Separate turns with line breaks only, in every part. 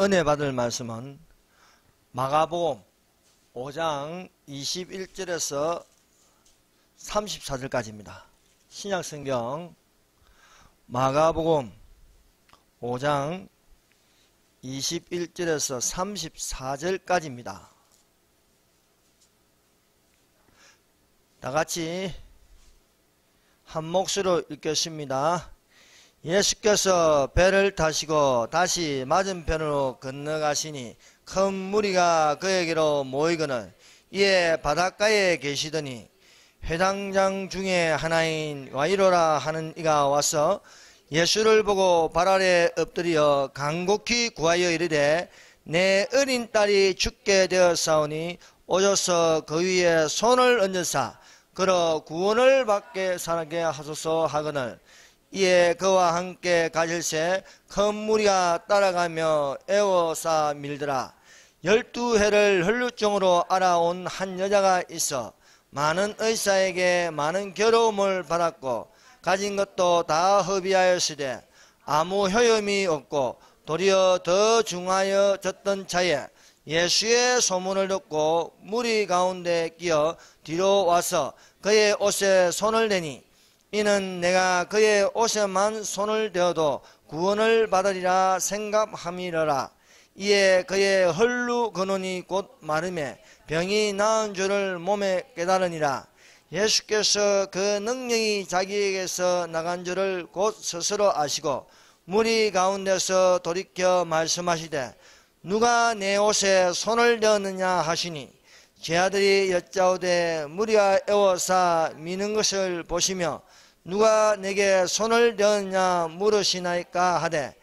은혜 받을 말씀은 마가복음 5장 21절에서 34절까지입니다. 신약성경 마가복음 5장 21절에서 34절까지입니다. 다같이 한 몫으로 읽겠습니다. 예수께서 배를 타시고 다시 맞은편으로 건너가시니 큰 무리가 그에게로 모이거늘 이에 바닷가에 계시더니 회당장 중에 하나인 와이로라 하는 이가 와서 예수를 보고 발 아래 엎드려 간곡히 구하여 이르되 내 어린 딸이 죽게 되었사오니 오셔서 그 위에 손을 얹으사 그러 구원을 받게 살게 하소서 하거늘 이에 그와 함께 가질새 큰 무리가 따라가며 애워싸 밀더라. 12해를 혈루증으로 알아온 한 여자가 있어 많은 의사에게 많은 괴로움을 받았고 가진 것도 다 허비하였으되 아무 효험이 없고 도리어 더 중하여졌던 차에 예수의 소문을 듣고 무리 가운데 끼어 뒤로 와서 그의 옷에 손을 대니 이는 내가 그의 옷에만 손을 대어도 구원을 받으리라 생각함이러라. 이에 그의 헐루 근원이 곧 마름에 병이 나은 줄을 몸에 깨달으니라. 예수께서 그 능력이 자기에게서 나간 줄을 곧 스스로 아시고 무리 가운데서 돌이켜 말씀하시되 누가 내 옷에 손을 대었느냐 하시니 제 아들이 여짜오되 무리가 애워싸 미는 것을 보시며 누가 내게 손을 대었냐 물으시나이까 하되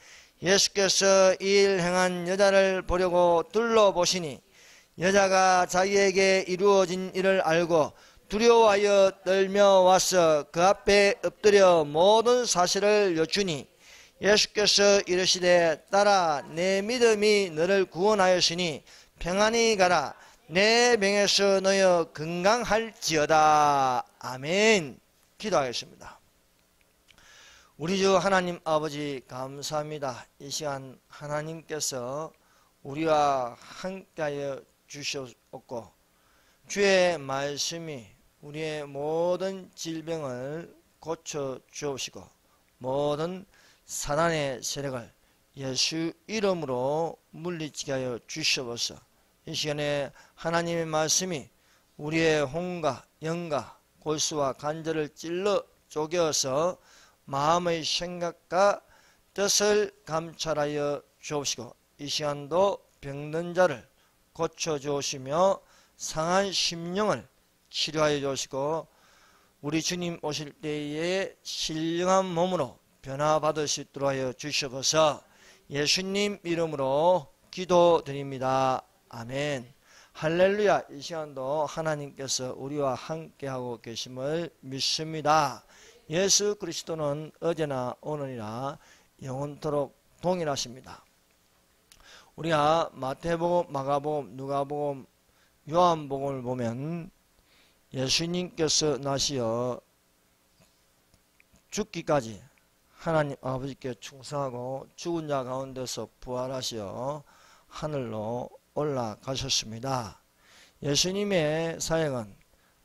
예수께서 이 일 행한 여자를 보려고 둘러보시니 여자가 자기에게 이루어진 일을 알고 두려워하여 떨며 와서 그 앞에 엎드려 모든 사실을 여쭈니 예수께서 이르시되 딸아 내 믿음이 너를 구원하였으니 평안히 가라 내 병에서 너여 건강할지어다. 아멘. 기도하겠습니다. 우리 주 하나님 아버지 감사합니다. 이 시간 하나님께서 우리와 함께하여 주셨고 주의 말씀이 우리의 모든 질병을 고쳐 주옵시고 모든 사단의 세력을 예수 이름으로 물리치게 하여 주시옵소서. 이 시간에 하나님의 말씀이 우리의 혼과 영과 골수와 관절을 찔러 쪼개어서 마음의 생각과 뜻을 감찰하여 주옵시고 이 시간도 병든 자를 고쳐주시며 상한 심령을 치료하여 주시고 우리 주님 오실 때에 신령한 몸으로 변화받을 수 있도록 하여 주시옵소서. 예수님 이름으로 기도드립니다. 아멘. 할렐루야. 이 시간도 하나님께서 우리와 함께하고 계심을 믿습니다. 예수 그리스도는 어제나 오늘이나 영원토록 동일하십니다. 우리가 마태복음, 마가복음, 누가복음, 요한복음을 보면 예수님께서 나시어 죽기까지 하나님 아버지께 충성하고 죽은 자 가운데서 부활하시어 하늘로 올라가셨습니다. 예수님의 사역은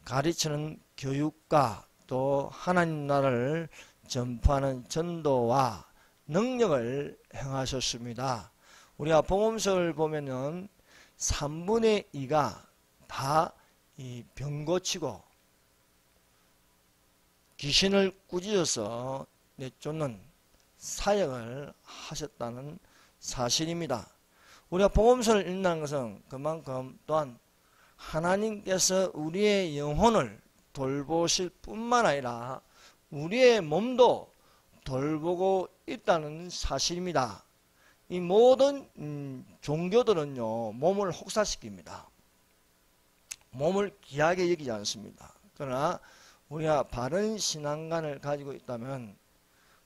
가르치는 교육과 또 하나님 나라를 전파하는 전도와 능력을 행하셨습니다. 우리가 복음서를 보면은 3분의 2가 다 이 병 고치고 귀신을 꾸짖어서 내쫓는 사역을 하셨다는 사실입니다. 우리가 복음서를 읽는 것은 그만큼 또한 하나님께서 우리의 영혼을 돌보실 뿐만 아니라 우리의 몸도 돌보고 있다는 사실입니다. 이 모든 종교들은요 몸을 혹사시킵니다. 몸을 귀하게 여기지 않습니다. 그러나 우리가 바른 신앙관을 가지고 있다면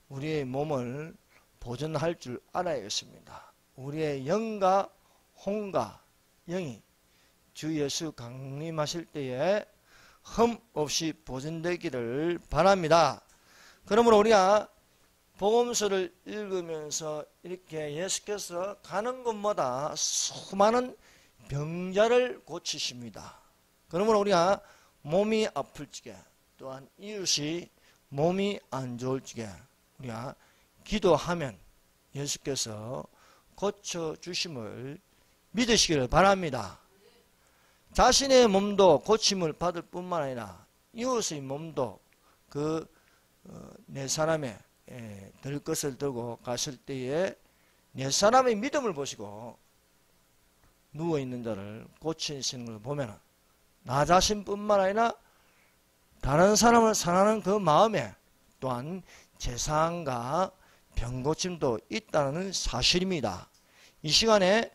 우리의 몸을 보존할 줄 알아야겠습니다. 우리의 영과 혼과 영이 주 예수 강림하실 때에 흠 없이 보존되기를 바랍니다. 그러므로 우리가 복음서를 읽으면서 이렇게 예수께서 가는 곳마다 수많은 병자를 고치십니다. 그러므로 우리가 몸이 아플 적에 또한 이웃이 몸이 안 좋을 적에 우리가 기도하면 예수께서 고쳐주심을 믿으시기를 바랍니다. 자신의 몸도 고침을 받을 뿐만 아니라 이웃의 몸도 내 사람의 들 것을 들고 가실 때에 내 사람의 믿음을 보시고 누워있는 자를 고치시는 걸 보면 나 자신뿐만 아니라 다른 사람을 사랑하는 그 마음에 또한 재상과 병고침도 있다는 사실입니다. 이 시간에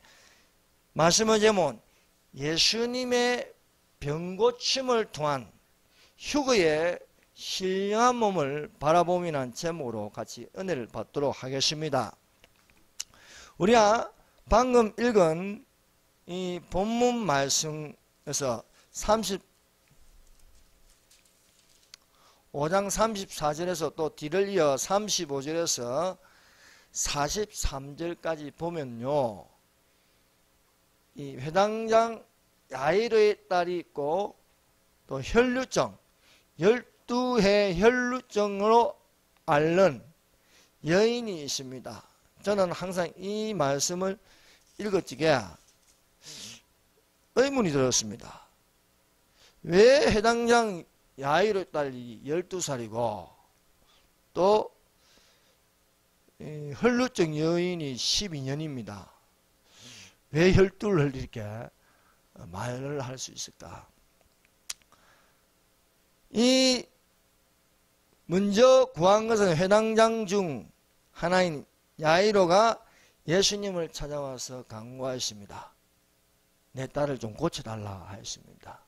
말씀의 제목은 예수님의 병고침을 통한 휴거의 신령한 몸을 바라보미라는 제목으로 같이 은혜를 받도록 하겠습니다. 우리가 방금 읽은 이 본문 말씀에서 5장 34절에서 또 뒤를 이어 35절에서 43절까지 보면요, 이 회당장 야이로의 딸이 있고 또 혈루증 12해 혈루증으로 앓는 여인이 있습니다. 저는 항상 이 말씀을 읽었지게 의문이 들었습니다. 왜 회당장 야이로의 딸이 12살이고 또 혈루증 여인이 12년입니다. 왜 혈두를 이렇게 말을 할 수 있을까? 이 먼저 구한 것은 회당장 중 하나인 야이로가 예수님을 찾아와서 간구하였습니다. 내 딸을 좀 고쳐달라 하였습니다.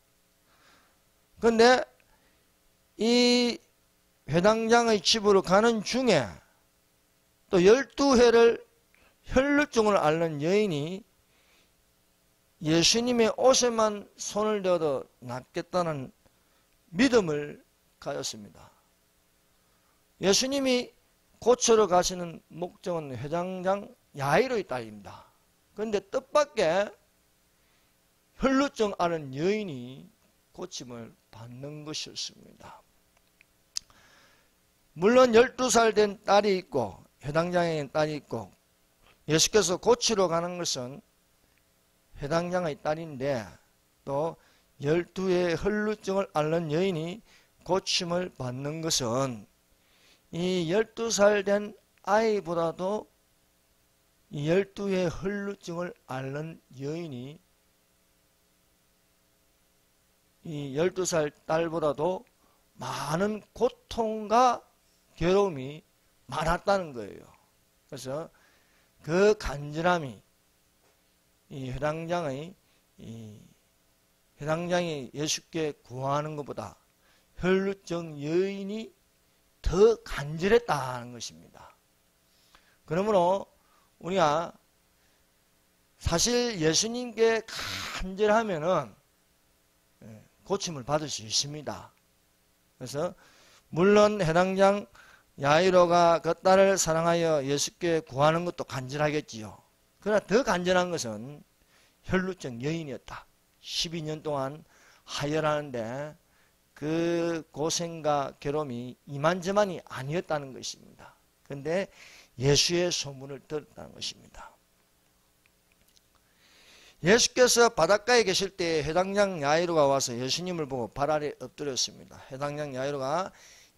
그런데 이 회당장의 집으로 가는 중에 또 12회를 혈루증을 앓는 여인이 예수님의 옷에만 손을 대어도 낫겠다는 믿음을 가졌습니다. 예수님이 고쳐러 가시는 목적은 회당장 야이로의 딸입니다. 그런데 뜻밖의 혈루증 앓은 여인이 고침을 받는 것이었습니다. 물론 12살 된 딸이 있고 회당장의 딸이 있고 예수께서 고치러 가는 것은 회당장의 딸인데 또 12의 혈루증을 앓는 여인이 고침을 받는 것은 이 12살 된 아이보다도 이 12의 혈루증을 앓는 여인이 이 12살 딸보다도 많은 고통과 괴로움이 많았다는 거예요. 그래서 그 간절함이 이 회당장이 예수께 구하는 것보다 혈루증 여인이 더 간절했다는 것입니다. 그러므로 우리가 사실 예수님께 간절하면은 고침을 받을 수 있습니다. 그래서 물론 회당장 야이로가 그 딸을 사랑하여 예수께 구하는 것도 간절하겠지요. 그러나 더 간절한 것은 혈루증 여인이었다. 12년 동안 하혈하는데 그 고생과 괴로움이 이만저만이 아니었다는 것입니다. 그런데 예수의 소문을 들었다는 것입니다. 예수께서 바닷가에 계실 때 회당장 야이로가 와서 예수님을 보고 발 아래 엎드렸습니다. 회당장 야이로가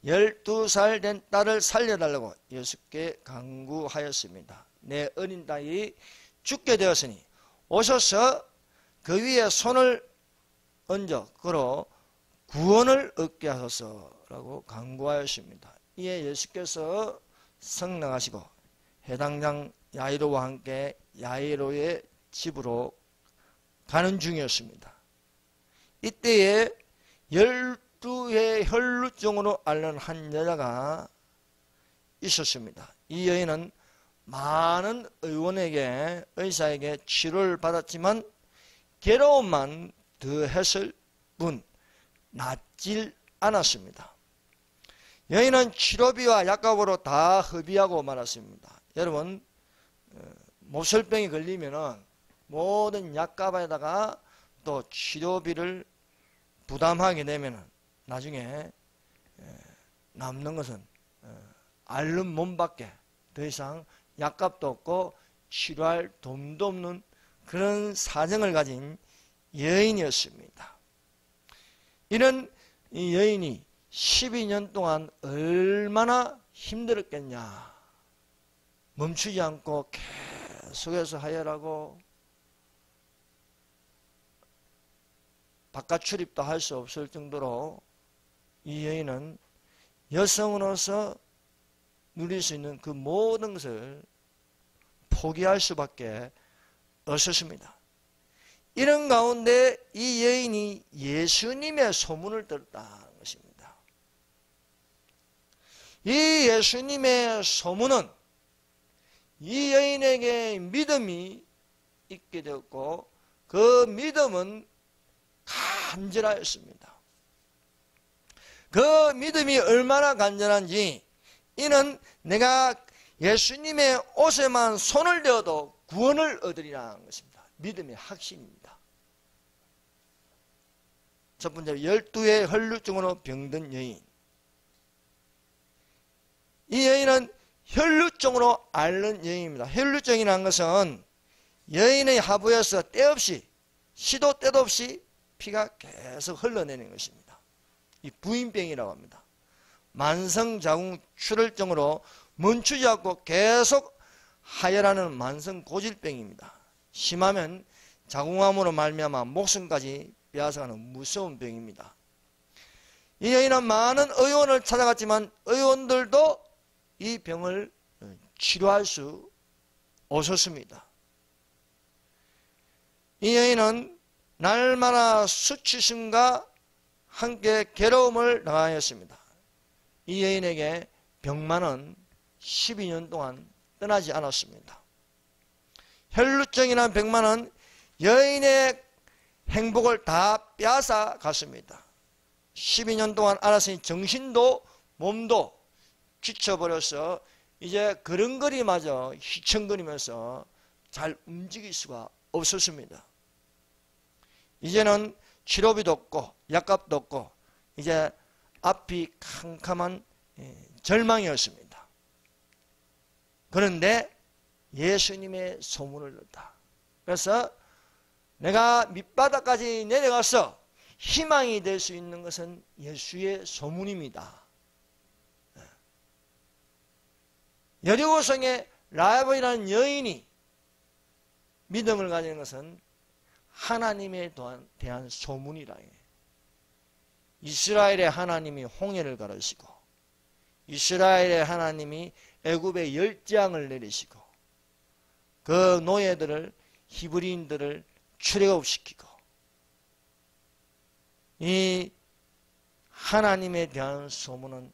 12살 된 딸을 살려달라고 예수께 간구하였습니다. 내 어린 딸이 죽게 되었으니 오셔서 그 위에 손을 얹어 그로 구원을 얻게 하소서라고 간구하였습니다. 이에 예수께서 성령하시고 회당장 야이로와 함께 야이로의 집으로 가는 중이었습니다. 이때에 12의 혈루증으로 앓는 한 여자가 있었습니다. 이 여인은 많은 의사에게 치료를 받았지만 괴로움만 더했을 뿐 낫질 않았습니다. 여인은 치료비와 약값으로 다 hợp의하고 말았습니다. 여러분, 모설병이 걸리면은 모든 약값에다가 또 치료비를 부담하게 되면은 나중에 남는 것은 앓는 몸밖에 더 이상 약값도 없고 치료할 돈도 없는 그런 사정을 가진 여인이었습니다. 이런 이 여인이 12년 동안 얼마나 힘들었겠냐. 멈추지 않고 계속해서 하혈하고 바깥 출입도 할 수 없을 정도로 이 여인은 여성으로서 누릴 수 있는 그 모든 것을 포기할 수밖에 없었습니다. 이런 가운데 이 여인이 예수님의 소문을 들었다는 것입니다. 이 예수님의 소문은 이 여인에게 믿음이 있게 되었고 그 믿음은 간절하였습니다. 그 믿음이 얼마나 간절한지 이는 내가 예수님의 옷에만 손을 대어도 구원을 얻으리라는 것입니다. 믿음의 확신입니다. 첫 번째, 12의 혈루증으로 병든 여인. 이 여인은 혈루증으로 앓는 여인입니다. 혈루증이라는 것은 여인의 하부에서 때 없이 시도 때도 없이 피가 계속 흘러내리는 것입니다. 이 부인병이라고 합니다. 만성자궁 출혈증으로 멈추지 않고 계속 하혈하는 만성 고질병입니다. 심하면 자궁암으로 말미암아 목숨까지 빼앗아가는 무서운 병입니다. 이 여인은 많은 의원을 찾아갔지만 의원들도 이 병을 치료할 수 없었습니다. 이 여인은 날마다 수치심과 함께 괴로움을 당하였습니다. 이 여인에게 병만은 12년 동안 떠나지 않았습니다. 혈루증이나 병만은 여인의 행복을 다 빼앗아 갔습니다. 12년 동안 알았으니 정신도 몸도 지쳐버려서 이제 걸음걸이마저 휘청거리면서 잘 움직일 수가 없었습니다. 이제는 치료비도 없고 약값도 없고 이제 앞이 캄캄한 절망이었습니다. 그런데 예수님의 소문을 듣다. 그래서 내가 밑바닥까지 내려가서 희망이 될 수 있는 것은 예수의 소문입니다. 여리고성의 라합이라는 여인이 믿음을 가지는 것은 하나님에 대한 소문이라. 이스라엘의 하나님이 홍해를 가르시고 이스라엘의 하나님이 애굽의 열재앙을 내리시고 그 노예들을 히브리인들을 출애굽시키고 이 하나님에 대한 소문은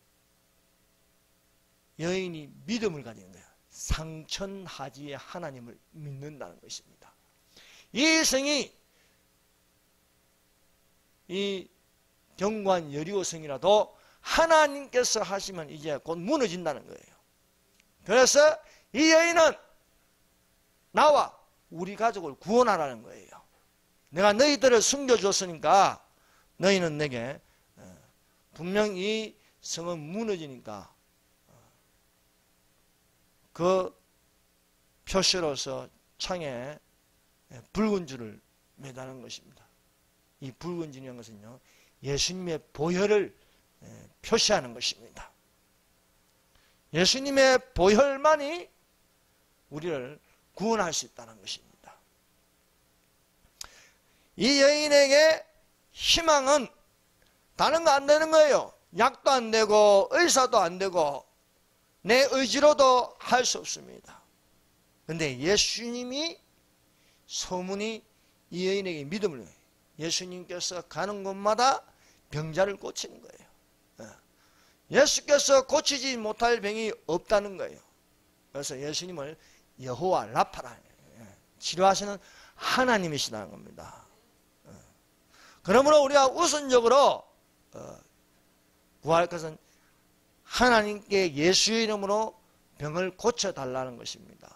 여인이 믿음을 가지는 거예요. 상천하지의 하나님을 믿는다는 것입니다. 이 성이 이 경관 여리고성이라도 하나님께서 하시면 이제 곧 무너진다는 거예요. 그래서 이 여인은 나와 우리 가족을 구원하라는 거예요. 내가 너희들을 숨겨줬으니까 너희는 내게 분명 이 성은 무너지니까 그 표시로서 창에 붉은 줄을 매다는 것입니다. 이 붉은 줄이라는 것은요, 예수님의 보혈을 표시하는 것입니다. 예수님의 보혈만이 우리를 구원할 수 있다는 것입니다. 이 여인에게 희망은 다른 거 안 되는 거예요. 약도 안 되고 의사도 안 되고 내 의지로도 할 수 없습니다. 그런데 예수님이 소문이 이 여인에게 믿음을 해요. 예수님께서 가는 곳마다 병자를 고치는 거예요. 예수께서 고치지 못할 병이 없다는 거예요. 그래서 예수님을 여호와 라파라, 치료하시는 하나님이시다는 겁니다. 그러므로 우리가 우선적으로 구할 것은 하나님께 예수의 이름으로 병을 고쳐달라는 것입니다.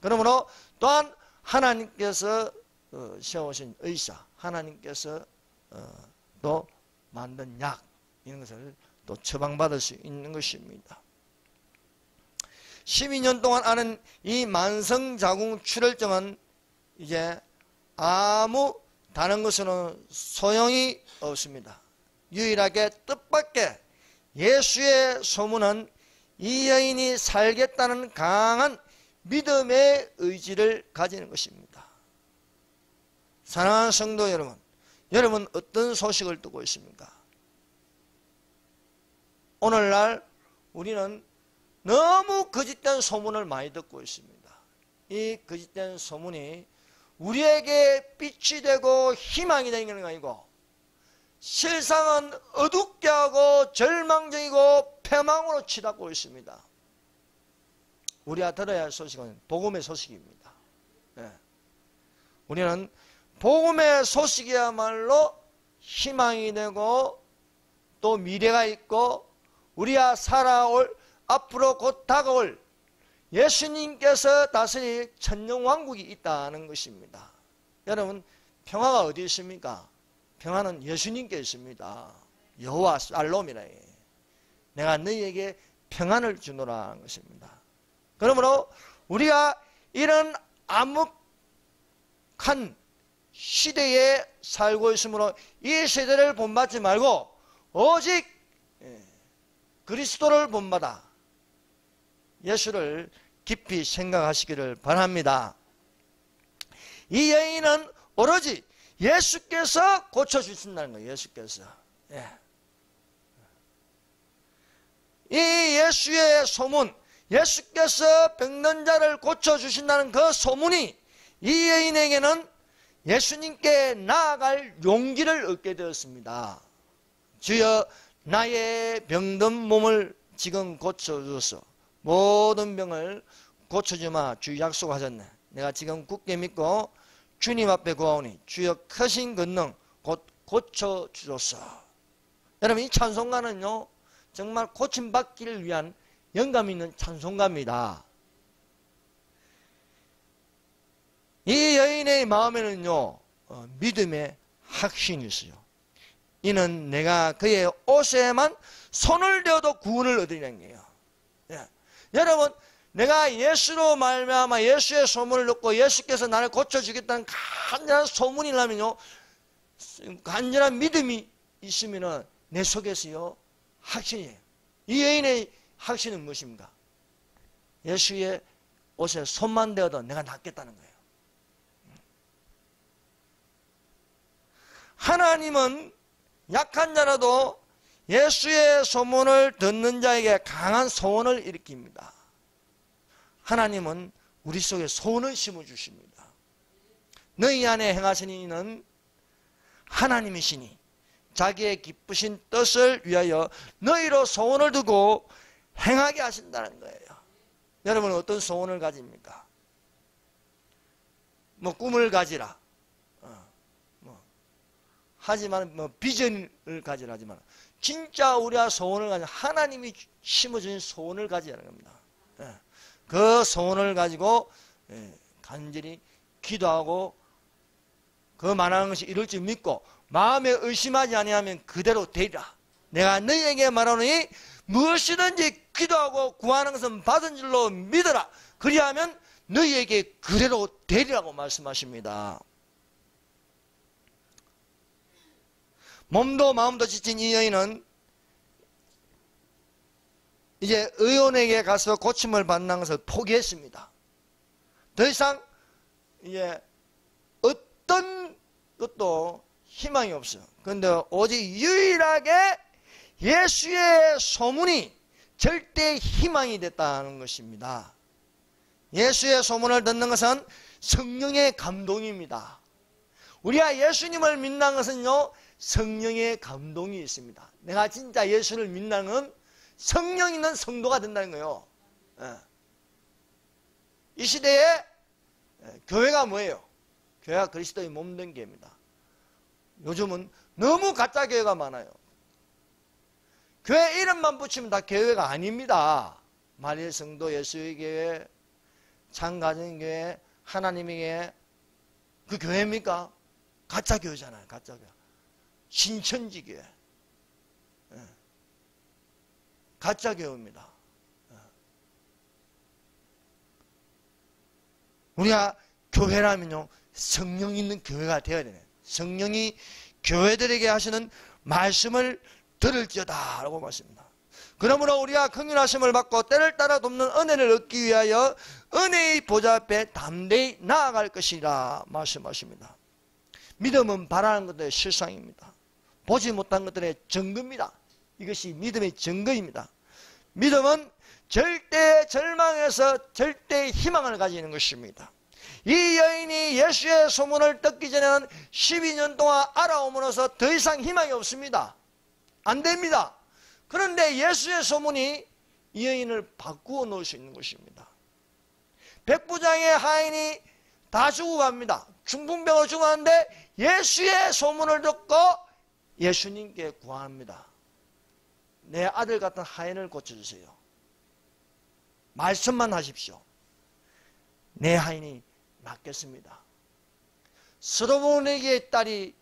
그러므로 또한 하나님께서 세우신 의사, 하나님께서 또 만든 약, 이런 것을 또 처방받을 수 있는 것입니다. 12년 동안 앓은 이 만성자궁 출혈증은 이제 아무 다른 것으로는 소용이 없습니다. 유일하게 뜻밖의 예수의 소문은 이 여인이 살겠다는 강한 믿음의 의지를 가지는 것입니다. 사랑하는 성도 여러분, 여러분 어떤 소식을 듣고 있습니까? 오늘날 우리는 너무 거짓된 소문을 많이 듣고 있습니다. 이 거짓된 소문이 우리에게 빛이 되고 희망이 되는 게 아니고 실상은 어둡게 하고 절망적이고 패망으로 치닫고 있습니다. 우리가 들어야 할 소식은 복음의 소식입니다. 네. 우리는 복음의 소식이야말로 희망이 되고 또 미래가 있고 우리가 살아올 앞으로 곧 다가올 예수님께서 다스릴 천년왕국이 있다는 것입니다. 여러분 평화가 어디 있습니까? 평화는 예수님께 있습니다. 여호와 살롬이라. 내가 너희에게 평안을 주노라 하는 것입니다. 그러므로 우리가 이런 암흑한 시대에 살고 있으므로 이 세대를 본받지 말고 오직 그리스도를 본받아 예수를 깊이 생각하시기를 바랍니다. 이 여인은 오로지 예수께서 고쳐주신다는 거예요. 예수께서. 이 예수의 소문, 예수께서 병든 자를 고쳐주신다는 그 소문이 이 여인에게는 예수님께 나아갈 용기를 얻게 되었습니다. 주여 나의 병든 몸을 지금 고쳐주소서. 모든 병을 고쳐주마 주 약속하셨네. 내가 지금 굳게 믿고 주님 앞에 구하오니 주여 크신 권능 곧 고쳐주소서. 여러분 이 찬송가는요 정말 고침받기를 위한 영감 있는 찬송가입니다. 이 여인의 마음에는요 믿음의 확신이 있어요. 이는 내가 그의 옷에만 손을 대어도 구원을 얻으리라는 거예요. 여러분 내가 예수로 말미암아 예수의 소문을 듣고 예수께서 나를 고쳐주겠다는 간절한 소문이 나면요 간절한 믿음이 있으면 내 속에서요 확신이에요. 이 여인의 확신은 무엇입니까? 예수의 옷에 손만 대어도 내가 낫겠다는 거예요. 하나님은 약한 자라도 예수의 소문을 듣는 자에게 강한 소원을 일으킵니다. 하나님은 우리 속에 소원을 심어주십니다. 너희 안에 행하시는 이는 하나님이시니 자기의 기쁘신 뜻을 위하여 너희로 소원을 두고 행하게 하신다는 거예요. 여러분은 어떤 소원을 가집니까? 뭐 꿈을 가지라. 하지만 뭐 비전을 가지라 하지만 진짜 우리가 소원을 가지라. 하나님이 심어주신 소원을 가지라는 겁니다. 그 소원을 가지고 간절히 기도하고 그 말하는 것이 이룰 줄 믿고 마음에 의심하지 아니하면 그대로 되리라. 내가 너희에게 말하노니 무엇이든지 기도하고 구하는 것은 받은 줄로 믿어라. 그리하면 너희에게 그대로 되리라고 말씀하십니다. 몸도 마음도 지친 이 여인은 이제 의원에게 가서 고침을 받는 것을 포기했습니다. 더 이상 이제 어떤 것도 희망이 없어요. 그런데 오직 유일하게 예수의 소문이 절대 희망이 됐다는 것입니다. 예수의 소문을 듣는 것은 성령의 감동입니다. 우리가 예수님을 믿는 것은요 성령의 감동이 있습니다. 내가 진짜 예수를 믿는 건 성령 있는 성도가 된다는 거예요. 이 시대에 교회가 뭐예요? 교회가 그리스도의 몸된 교회입니다. 요즘은 너무 가짜 교회가 많아요. 교회 이름만 붙이면 다 교회가 아닙니다. 마리아 성도, 예수의 교회, 창가정교회, 하나님의 교회, 그 교회입니까? 가짜 교회잖아요. 가짜 교회. 신천지 교회. 가짜 교회입니다. 우리가 교회라면요, 성령 있는 교회가 되어야 되네. 성령이 교회들에게 하시는 말씀을 들을지어다 라고 말씀합니다. 그러므로 우리가 긍휼하심을 받고 때를 따라 돕는 은혜를 얻기 위하여 은혜의 보좌 앞에 담대히 나아갈 것이라 말씀하십니다. 믿음은 바라는 것들의 실상입니다. 보지 못한 것들의 증거입니다. 이것이 믿음의 증거입니다. 믿음은 절대 절망에서 절대 희망을 가지는 것입니다. 이 여인이 예수의 소문을 듣기 전에는 12년 동안 알아옴으로써 더 이상 희망이 없습니다. 안 됩니다. 그런데 예수의 소문이 이 여인을 바꾸어 놓을 수 있는 것입니다. 백부장의 하인이 다 죽어갑니다. 중풍병으로 죽었는데 예수의 소문을 듣고 예수님께 구합니다. 내 아들 같은 하인을 고쳐주세요. 말씀만 하십시오. 내 하인이 낫겠습니다. 스도본에게 딸이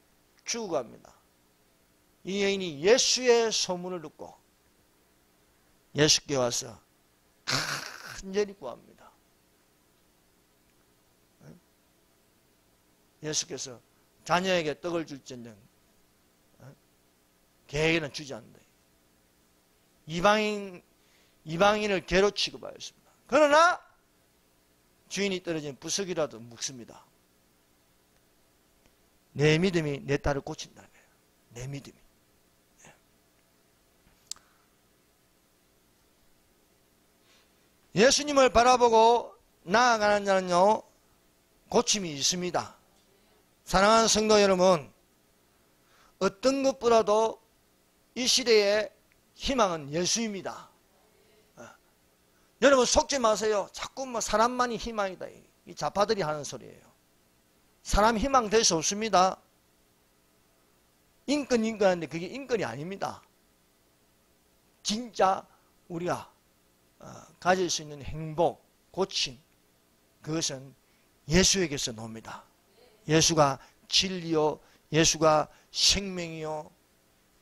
죽어갑니다. 이 여인이 예수의 소문을 듣고 예수께 와서 간절히 구합니다. 예수께서 자녀에게 떡을 줄지언정 개에게는 주지 않는다. 이방인을 개로 취급하였습니다. 그러나 주인이 떨어진 부석이라도 묵습니다. 내 믿음이 내 딸을 고친다는 거예요. 내 믿음이. 예수님을 바라보고 나아가는 자는요, 고침이 있습니다. 사랑하는 성도 여러분, 어떤 것보다도 이 시대의 희망은 예수입니다. 여러분 속지 마세요. 자꾸 뭐 사람만이 희망이다. 이 좌파들이 하는 소리예요. 사람 희망 될 수 없습니다. 인권하는데 그게 인권이 아닙니다. 진짜 우리가 가질 수 있는 행복, 고침, 그것은 예수에게서 나옵니다. 예수가 진리요, 예수가 생명이요,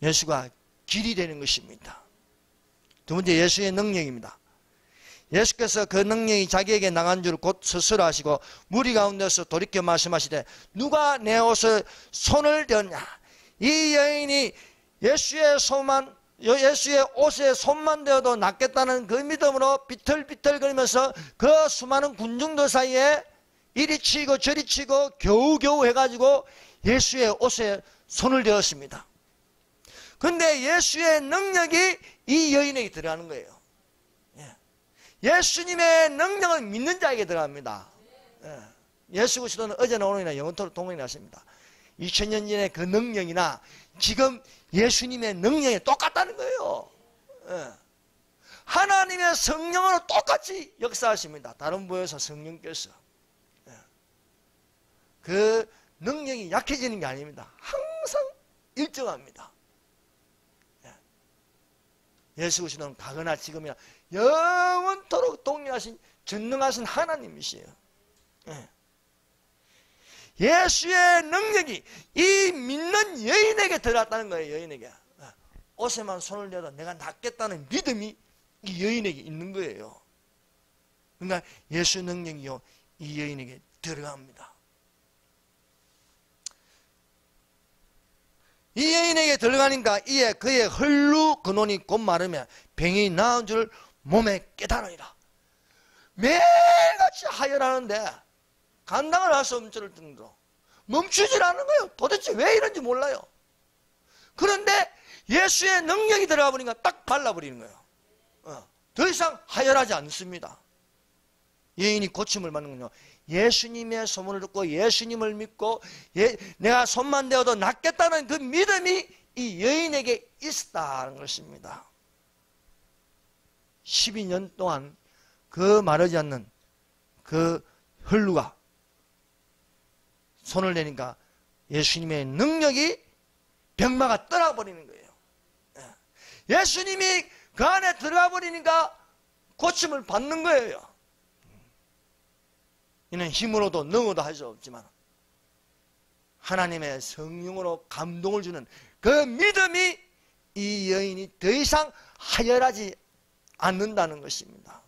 예수가 길이 되는 것입니다. 두 번째, 예수의 능력입니다. 예수께서 그 능력이 자기에게 나간 줄 곧 스스로 아시고 무리 가운데서 돌이켜 말씀하시되 누가 내 옷에 손을 대었냐. 이 여인이 예수의 옷에 손만 대어도 낫겠다는 그 믿음으로 비틀비틀거리면서 그 수많은 군중들 사이에 이리 치고 저리 치고 겨우겨우 해가지고 예수의 옷에 손을 대었습니다. 근데 예수의 능력이 이 여인에게 들어가는 거예요. 예수님의 능력은 믿는 자에게 들어갑니다. 예수 그리스도는 어제나 오늘이나 영원토록 동행이 하십니다. 2000년 전에 그 능력이나 지금 예수님의 능력이 똑같다는 거예요. 하나님의 성령으로 똑같이 역사하십니다. 다른 부에서 성령께서 그 능력이 약해지는 게 아닙니다. 항상 일정합니다. 예수 그리스도는 과거나 지금이나 영원토록 동일하신 전능하신 하나님이시에요. 예수의 능력이 이 믿는 여인에게 들어왔다는 거예요. 여인에게 옷에만 손을 대도 내가 낫겠다는 믿음이 이 여인에게 있는 거예요. 그러니까 예수 능력이요 이 여인에게 들어갑니다. 이 여인에게 들어가니까 이에 그의 혈루 근원이 곧 마르며 병이 나은 줄 몸에 깨달으니라. 매일같이 하혈하는데 감당을 할 수 없는 정도로 멈추질 않는 거예요. 도대체 왜 이런지 몰라요. 그런데 예수의 능력이 들어가 보니까 딱 발라버리는 거예요. 더 이상 하혈하지 않습니다. 여인이 고침을 받는 건요, 예수님의 소문을 듣고 예수님을 믿고 내가 손만 대어도 낫겠다는 그 믿음이 이 여인에게 있었다는 것입니다. 12년 동안 그 마르지 않는 그 혈루가 손을 대니까 예수님의 능력이 병마가 떠나버리는 거예요. 예수님이 그 안에 들어가 버리니까 고침을 받는 거예요. 이는 힘으로도 능어도 할 수 없지만 하나님의 성령으로 감동을 주는 그 믿음이 이 여인이 더 이상 하혈하지 않는다는 것입니다.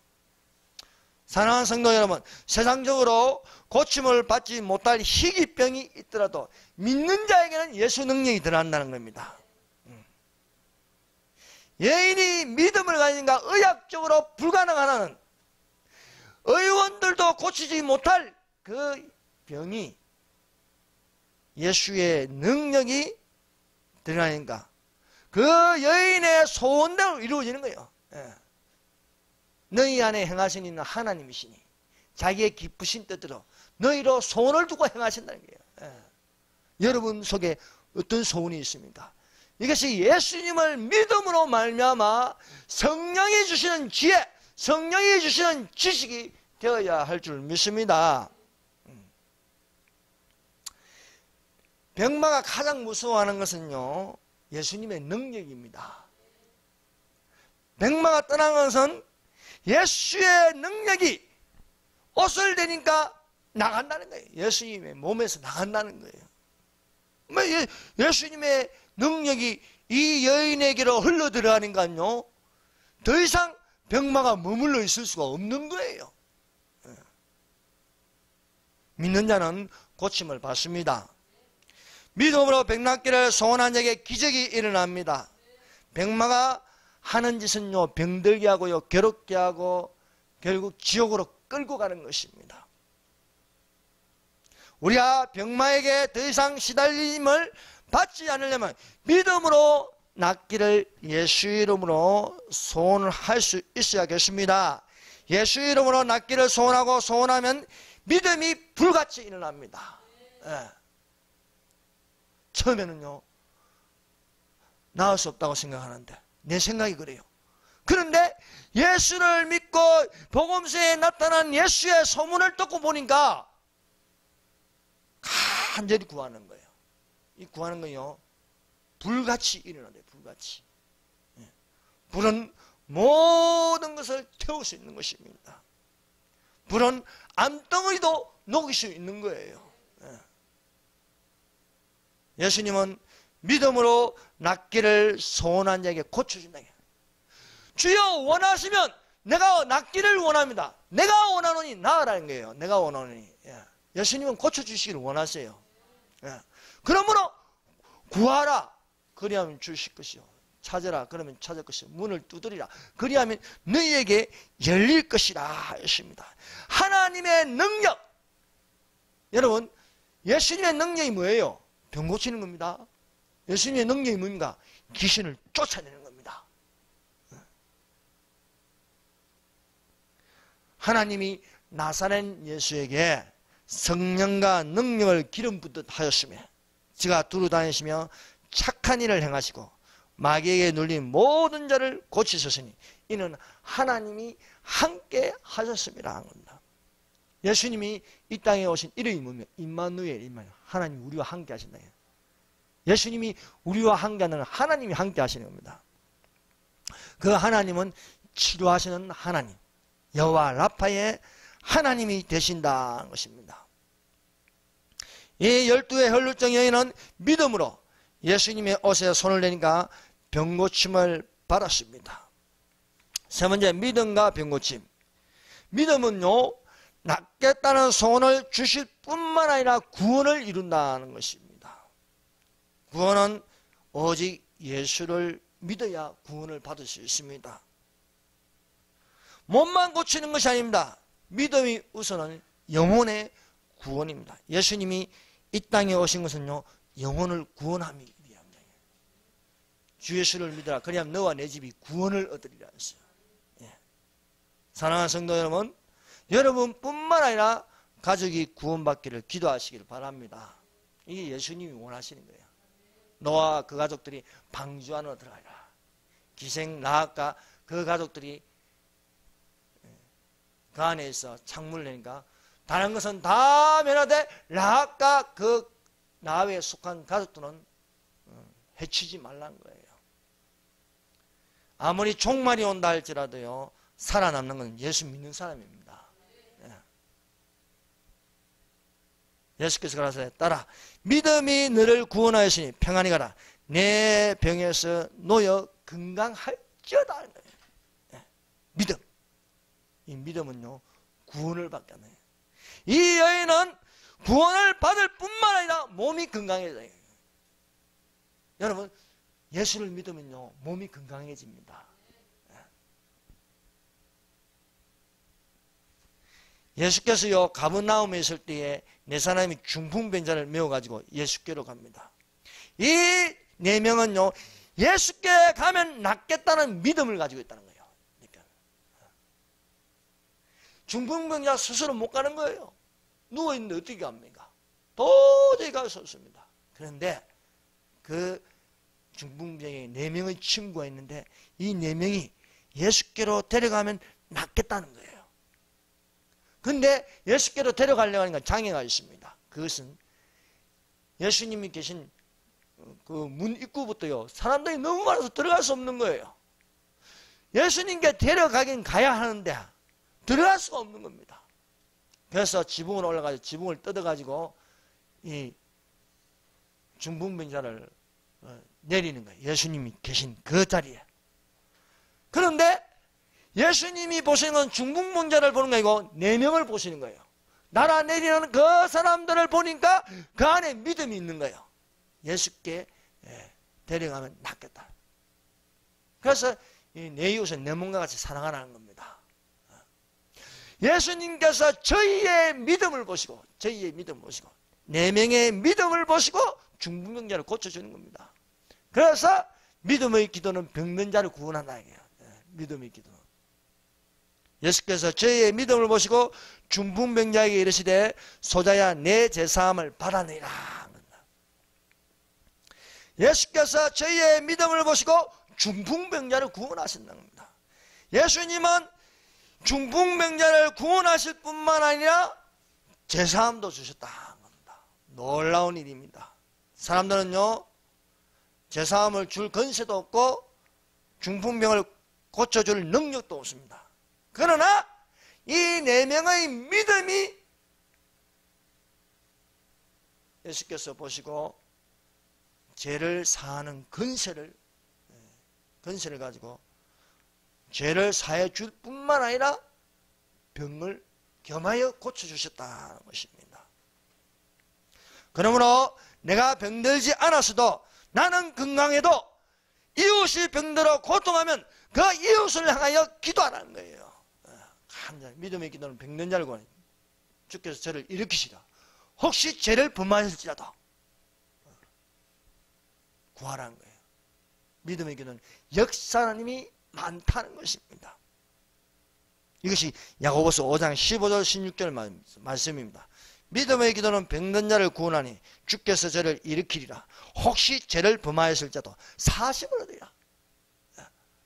사랑하는 성도 여러분, 세상적으로 고침을 받지 못할 희귀병이 있더라도 믿는 자에게는 예수 능력이 드러난다는 겁니다. 여인이 믿음을 가지니까 의학적으로 불가능한 의원들도 고치지 못할 그 병이 예수의 능력이 드러나니까 그 여인의 소원대로 이루어지는 거예요. 너희 안에 행하신 있는 하나님이시니 자기의 기쁘신 뜻대로 너희로 소원을 두고 행하신다는 거예요. 여러분 속에 어떤 소원이 있습니까? 이것이 예수님을 믿음으로 말미암아 성령이 주시는 지혜, 성령이 주시는 지식이 되어야 할 줄 믿습니다. 병마가 가장 무서워하는 것은요, 예수님의 능력입니다. 병마가 떠난 것은 예수의 능력이 옷을 대니까 나간다는 거예요. 예수님의 몸에서 나간다는 거예요. 예수님의 능력이 이 여인에게로 흘러들어가니까요, 더 이상 병마가 머물러 있을 수가 없는 거예요. 믿는 자는 고침을 받습니다. 믿음으로 병낫기를 소원한 자에게 기적이 일어납니다. 병마가 하는 짓은요, 병들게 하고요, 괴롭게 하고 결국 지옥으로 끌고 가는 것입니다. 우리가 병마에게 더 이상 시달림을 받지 않으려면 믿음으로 낫기를 예수 이름으로 소원을 할 수 있어야겠습니다. 예수 이름으로 낫기를 소원하고 소원하면 믿음이 불같이 일어납니다. 처음에는요, 나을 수 없다고 생각하는데 내 생각이 그래요. 그런데 예수를 믿고 복음서에 나타난 예수의 소문을 듣고 보니까 간절히 구하는 거예요. 이 구하는 건요, 불같이 일어나요. 불같이. 불은 모든 것을 태울 수 있는 것입니다. 불은 암덩어리도 녹일 수 있는 거예요. 예수님은 믿음으로 낫기를 소원한 자에게 고쳐준다. 주여 원하시면 내가 낫기를 원합니다. 내가 원하노니 나으라는 거예요. 내가 원하노니. 예수님은 고쳐주시기를 원하세요. 그러므로 구하라. 그리하면 주실 것이요. 찾으라. 그러면 찾을 것이요. 문을 두드리라. 그리하면 너희에게 열릴 것이라 하였습니다. 하나님의 능력. 여러분, 예수님의 능력이 뭐예요? 병 고치는 겁니다. 예수님의 능력이 뭡니까? 귀신을 쫓아내는 겁니다. 하나님이 나사렛 예수에게 성령과 능력을 기름 붓듯 하였으며 지가 두루 다니시며 착한 일을 행하시고 마귀에게 눌린 모든 자를 고치셨으니 이는 하나님이 함께 하셨습니다 하는 겁니다. 예수님이 이 땅에 오신 이름이 뭡니까? 임마누엘, 하나님 우리와 함께 하신다. 예수님이 우리와 함께하는 하나님이 함께 하시는 겁니다. 그 하나님은 치료하시는 하나님, 여호와 라파의 하나님이 되신다는 것입니다. 이 12의 혈루증 여인은 믿음으로 예수님의 옷에 손을 대니까 병고침을 받았습니다. 세 번째, 믿음과 병고침. 믿음은요, 낫겠다는 소원을 주실 뿐만 아니라 구원을 이룬다는 것입니다. 구원은 오직 예수를 믿어야 구원을 받을 수 있습니다. 몸만 고치는 것이 아닙니다. 믿음이 우선은 영혼의 구원입니다. 예수님이 이 땅에 오신 것은요, 영혼을 구원하기 위함이에요. 주 예수를 믿어라. 그리하면 너와 내 집이 구원을 얻으리라 했어요. 사랑하는 성도 여러분, 여러분뿐만 아니라 가족이 구원받기를 기도하시기를 바랍니다. 이게 예수님이 원하시는 거예요. 너와 그 가족들이 방주 안으로 들어가라. 기생 라합과 그 가족들이 그 안에 있어 창문을 내니까 다른 것은 다 면하되 라합과 그 라합에 속한 가족들은 해치지 말라는 거예요. 아무리 종말이 온다 할지라도요, 살아남는 건 예수 믿는 사람입니다. 예수께서 가라사대 따라 믿음이 너를 구원하였으니 평안히 가라. 내 병에서 놓여 건강할지어다. 믿음. 이 믿음은요, 구원을 받게 하는 거예요. 이 여인은 구원을 받을 뿐만 아니라 몸이 건강해져요. 여러분, 예수를 믿으면요, 몸이 건강해집니다. 예수께서요, 가버나움에 있을 때에 네 사람이 중풍병자를 메워가지고 예수께로 갑니다. 이 네 명은요, 예수께 가면 낫겠다는 믿음을 가지고 있다는 거예요. 그러니까. 중풍병자 스스로 못 가는 거예요. 누워있는데 어떻게 갑니까? 도저히 갈 수 없습니다. 그런데 그 중풍병자에 네 명의 친구가 있는데 이 네 명이 예수께로 데려가면 낫겠다는 거예요. 근데 예수께로 데려가려고 하니까 장애가 있습니다. 그것은 예수님이 계신 그 문 입구부터요, 사람들이 너무 많아서 들어갈 수 없는 거예요. 예수님께 데려가긴 가야 하는데 들어갈 수가 없는 겁니다. 그래서 지붕으로 올라가서 지붕을 뜯어가지고 이 중풍병자를 내리는 거예요. 예수님이 계신 그 자리에. 그런데 예수님이 보시는 건 중풍병자를 보는 게 아니고 네 명을 보시는 거예요. 날아내리는 그 사람들을 보니까 그 안에 믿음이 있는 거예요. 예수께 데려가면 낫겠다. 그래서 내 이웃을 내 몸과 같이 사랑하라는 겁니다. 예수님께서 저희의 믿음을 보시고 네 명의 믿음을 보시고 중풍병자를 고쳐주는 겁니다. 그래서 믿음의 기도는 병든 자를 구원한다. 믿음의 기도. 예수께서 저희의 믿음을 보시고 중풍병자에게 이르시되 소자야 내 죄사함을 받아내라. 예수께서 저희의 믿음을 보시고 중풍병자를 구원하신다는 겁니다. 예수님은 중풍병자를 구원하실 뿐만 아니라 죄사함도 주셨다는 겁니다. 놀라운 일입니다. 사람들은요, 죄사함을 줄 권세도 없고 중풍병을 고쳐줄 능력도 없습니다. 그러나 이 네 명의 믿음이 예수께서 보시고 죄를 사하는 권세를 가지고 죄를 사해 줄 뿐만 아니라 병을 겸하여 고쳐주셨다는 것입니다. 그러므로 내가 병들지 않았어도 나는 건강해도 이웃이 병들어 고통하면 그 이웃을 향하여 기도하라는 거예요. 믿음의 기도는 병든 자를 구하니 주께서 저를 일으키시라. 혹시 죄를 범하였을지라도 구하라는 거예요. 믿음의 기도는 역사하는 힘이 많다는 것입니다. 이것이 야고보서 5장 15절 16절 말씀입니다. 믿음의 기도는 병든 자를 구원하니 주께서 저를 일으키리라. 혹시 죄를 범하였을지라도 사심을 얻으리라.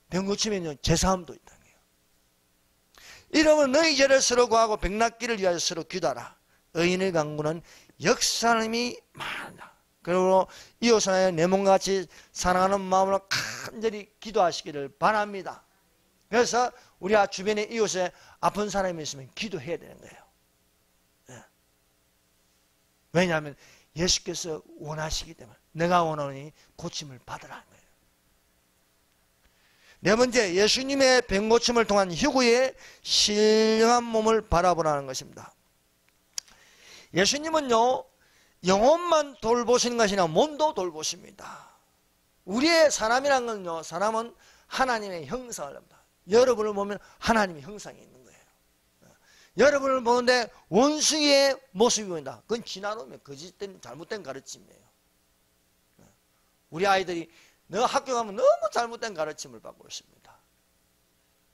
병 고치면요, 제사함도 있다는 거예요. 이러면 너희 죄를 서로 구하고 병 낫기를 위하여 서로 기도하라. 의인의 강구는 역사하는 힘이 많다. 그리고 이웃을 내 몸과 같이 사랑하는 마음으로 간절히 기도하시기를 바랍니다. 그래서 우리 주변에 이웃에 아픈 사람이 있으면 기도해야 되는 거예요. 네. 왜냐하면 예수께서 원하시기 때문에 내가 원하니 고침을 받으라는 거예요. 네 번째, 예수님의 병 고침을 통한 희구의 신령한 몸을 바라보라는 것입니다. 예수님은요, 영혼만 돌보시는 것이 아니라 몸도 돌보십니다. 우리의 사람이란 건요, 사람은 하나님의 형상을 합니다. 여러분을 보면 하나님의 형상이 있는 거예요. 여러분을 보는데 원수의 모습이 보인다. 그건 지나놓으면 거짓된 잘못된 가르침이에요. 우리 아이들이 너 학교 가면 너무 잘못된 가르침을 받고 있습니다.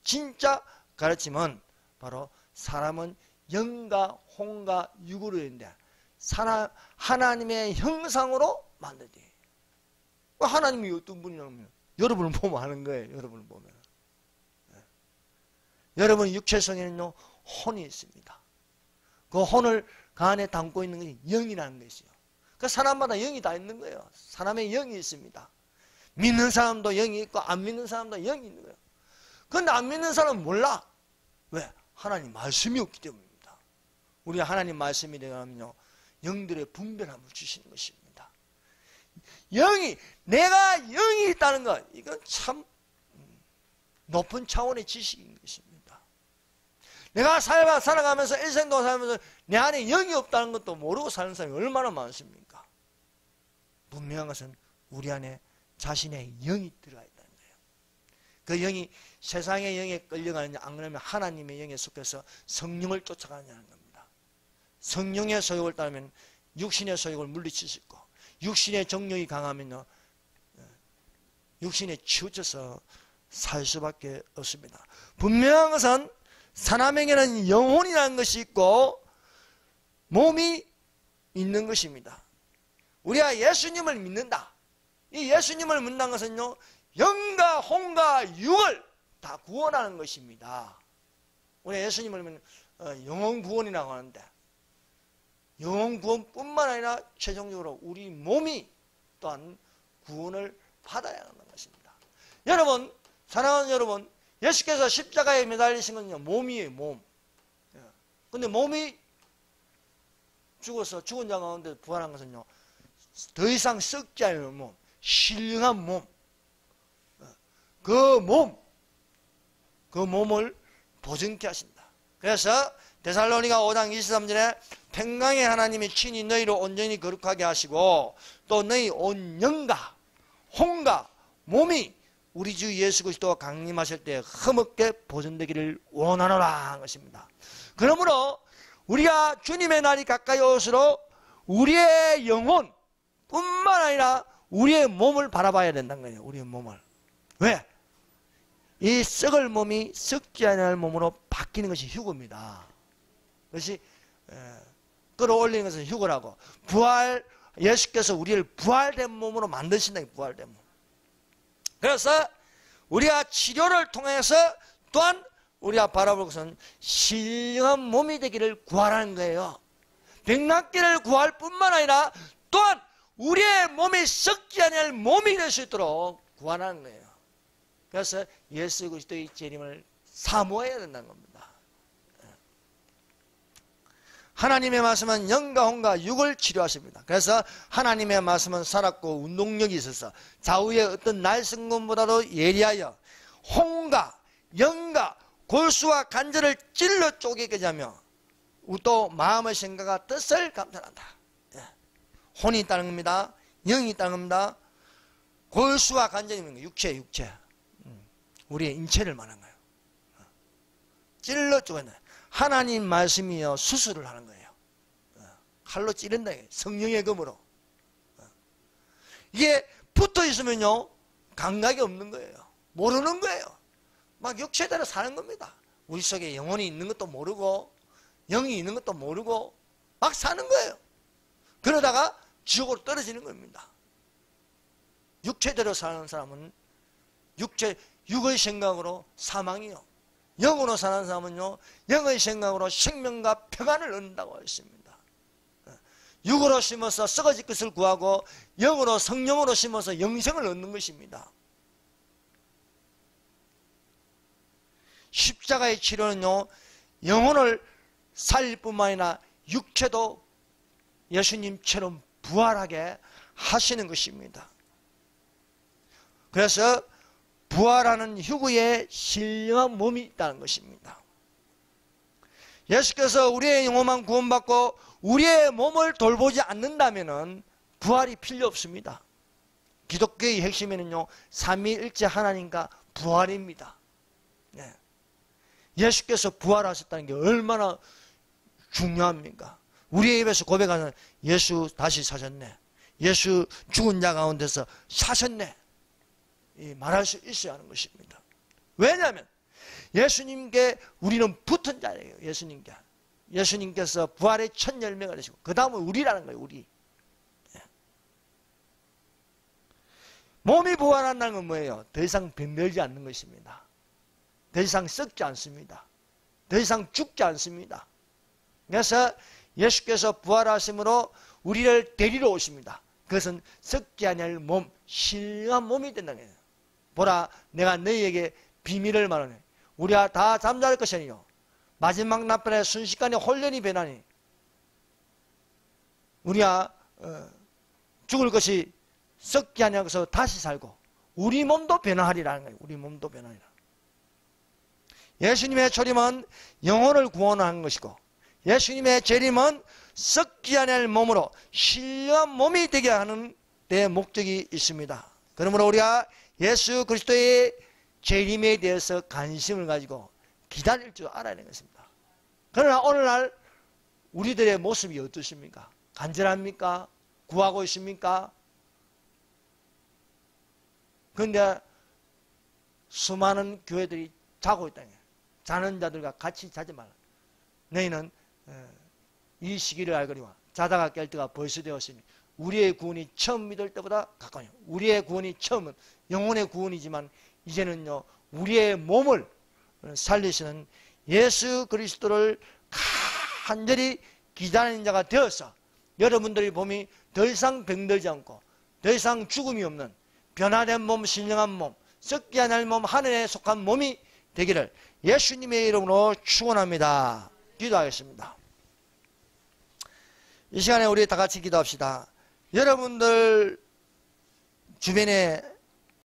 진짜 가르침은 바로 사람은 영과 혼과 육으로 있는데 하나님의 형상으로 만들지. 하나님이 어떤 분이냐면 여러분을 보면 아는 거예요. 여러분을 보면. 네. 여러분 육체성에는요, 혼이 있습니다. 그 혼을 그 안에 담고 있는 것이 영이라는 것이요. 그 사람마다 영이 다 있는 거예요. 사람의 영이 있습니다. 믿는 사람도 영이 있고 안 믿는 사람도 영이 있는 거예요. 그런데 안 믿는 사람은 몰라. 왜? 하나님 말씀이 없기 때문입니다. 우리 하나님 말씀이 되면요, 영들의 분별함을 주시는 것입니다. 내가 영이 있다는 것, 이건 참 높은 차원의 지식인 것입니다. 내가 살아가면서 일생동안 살면서 내 안에 영이 없다는 것도 모르고 사는 사람이 얼마나 많습니까? 분명한 것은 우리 안에 자신의 영이 들어가 있다는 거예요. 그 영이 세상의 영에 끌려가느냐, 안 그러면 하나님의 영에 속해서 성령을 쫓아가느냐는 겁니다. 성령의 소욕을 따르면 육신의 소욕을 물리칠 수 있고, 육신의 정욕이 강하면요, 육신에 치우쳐서 살 수밖에 없습니다. 분명한 것은 사람에게는 영혼이라는 것이 있고 몸이 있는 것입니다. 우리가 예수님을 믿는다. 이 예수님을 믿는 것은요, 영과 혼과 육을 다 구원하는 것입니다. 우리 예수님을 믿는 영혼 구원이라고 하는데, 영혼 구원뿐만 아니라 최종적으로 우리 몸이 또한 구원을 받아야 하는 것입니다. 여러분, 사랑하는 여러분, 예수께서 십자가에 매달리신 건요, 몸이에요, 몸. 근데 몸이 죽어서 죽은 자 가운데 부활한 것은요, 더 이상 썩지 않은 몸, 신령한 몸, 그 몸을 보증케 하신다. 그래서 데살로니가 5장 23절에 평강의 하나님이 친히 너희를 온전히 거룩하게 하시고 또 너희 온 영과 혼과 몸이 우리 주 예수 그리스도가 강림하실 때 흠없게 보존되기를 원하노라 한 것입니다. 그러므로 우리가 주님의 날이 가까이 올수록 우리의 영혼 뿐만 아니라 우리의 몸을 바라봐야 된다는 거예요. 우리의 몸을. 왜? 이 썩을 몸이 썩지 않을 몸으로 바뀌는 것이 휴거입니다. 그것이 끌어올리는 것은 휴거라고. 예수께서 우리를 부활된 몸으로 만드신다. 부활된 몸. 그래서 우리가 치료를 통해서 또한 우리가 바라볼 것은 신령한 몸이 되기를 구하라는 거예요. 병낫기를 구할 뿐만 아니라 또한 우리의 몸이 썩지 않을 몸이 될 수 있도록 구하라는 거예요. 그래서 예수 그리스도의 재림을 사모해야 된다는 겁니다. 하나님의 말씀은 영과 혼과 육을 치료하십니다. 그래서 하나님의 말씀은 살았고 운동력이 있어서 좌우의 어떤 날성금보다도 예리하여 혼과 영과 골수와 관절을 찔러 쪼개게 하며 또 마음의 생각과 뜻을 감탄한다. 혼이 있다는 겁니다. 영이 있다는 겁니다. 골수와 관절이 육체. 우리의 인체를 말하는 거예요. 찔러 쪼개는 하나님 말씀이요 수술을 하는 거예요. 칼로 찌른다. 성령의 검으로. 이게 붙어 있으면요 감각이 없는 거예요. 모르는 거예요. 막 육체대로 사는 겁니다. 우리 속에 영혼이 있는 것도 모르고 영이 있는 것도 모르고 막 사는 거예요. 그러다가 지옥으로 떨어지는 겁니다. 육체대로 사는 사람은 육의 생각으로 사망이요. 영으로 사는 사람은요, 영의 생각으로 생명과 평안을 얻는다고 했습니다. 육으로 심어서 썩어질 것을 구하고 영으로 성령으로 심어서 영생을 얻는 것입니다. 십자가의 치료는요, 영혼을 살릴 뿐만 아니라 육체도 예수님처럼 부활하게 하시는 것입니다. 그래서 부활하는 휴거에 신령한 몸이 있다는 것입니다. 예수께서 우리의 영혼만 구원받고 우리의 몸을 돌보지 않는다면 부활이 필요 없습니다. 기독교의 핵심에는요, 삼위일체 하나님과 부활입니다. 네. 예수께서 부활하셨다는 게 얼마나 중요합니까? 우리의 입에서 고백하는 예수 다시 사셨네, 예수 죽은 자 가운데서 사셨네, 말할 수 있어야 하는 것입니다. 왜냐하면 예수님께 우리는 붙은 자예요. 예수님께서 부활의 첫 열매가 되시고 그 다음은 우리라는 거예요. 우리. 몸이 부활한다는 건 뭐예요? 더 이상 병들지 않는 것입니다. 더 이상 썩지 않습니다. 더 이상 죽지 않습니다. 그래서 예수께서 부활하심으로 우리를 데리러 오십니다. 그것은 썩지 아니할 몸, 신령한 몸이 된다는 거예요. 보라, 내가 너희에게 비밀을 말하네. 우리가 다 잠잘 것이 아니요 마지막 나팔에 순식간에 혼련이 변하니 우리가 죽을 것이 썩지 아니하고서 다시 살고 우리 몸도 변화하리라는 거예요. 우리 몸도 변화하리라. 예수님의 초림은 영혼을 구원하는 것이고 예수님의 재림은 썩지 아니할 몸으로 신령한 몸이 되게 하는 데 목적이 있습니다. 그러므로 우리가 예수 그리스도의 재림에 대해서 관심을 가지고 기다릴 줄 알아야 하는 것입니다. 그러나 오늘날 우리들의 모습이 어떠십니까? 간절합니까? 구하고 있습니까? 그런데 수많은 교회들이 자고 있다는 거예요. 자는 자들과 같이 자지 말라. 너희는 이 시기를 알거니와 자다가 깰 때가 벌써 되었으니 우리의 구원이 처음 믿을 때보다 가까워요. 우리의 구원이 처음은 영혼의 구원이지만 이제는요 우리의 몸을 살리시는 예수 그리스도를 간절히 기다리는 자가 되어서 여러분들의 몸이 더 이상 병들지 않고 더 이상 죽음이 없는 변화된 몸, 신령한 몸, 썩지 않을 몸, 하늘에 속한 몸이 되기를 예수님의 이름으로 축원합니다. 기도하겠습니다. 이 시간에 우리 다 같이 기도합시다. 여러분들 주변에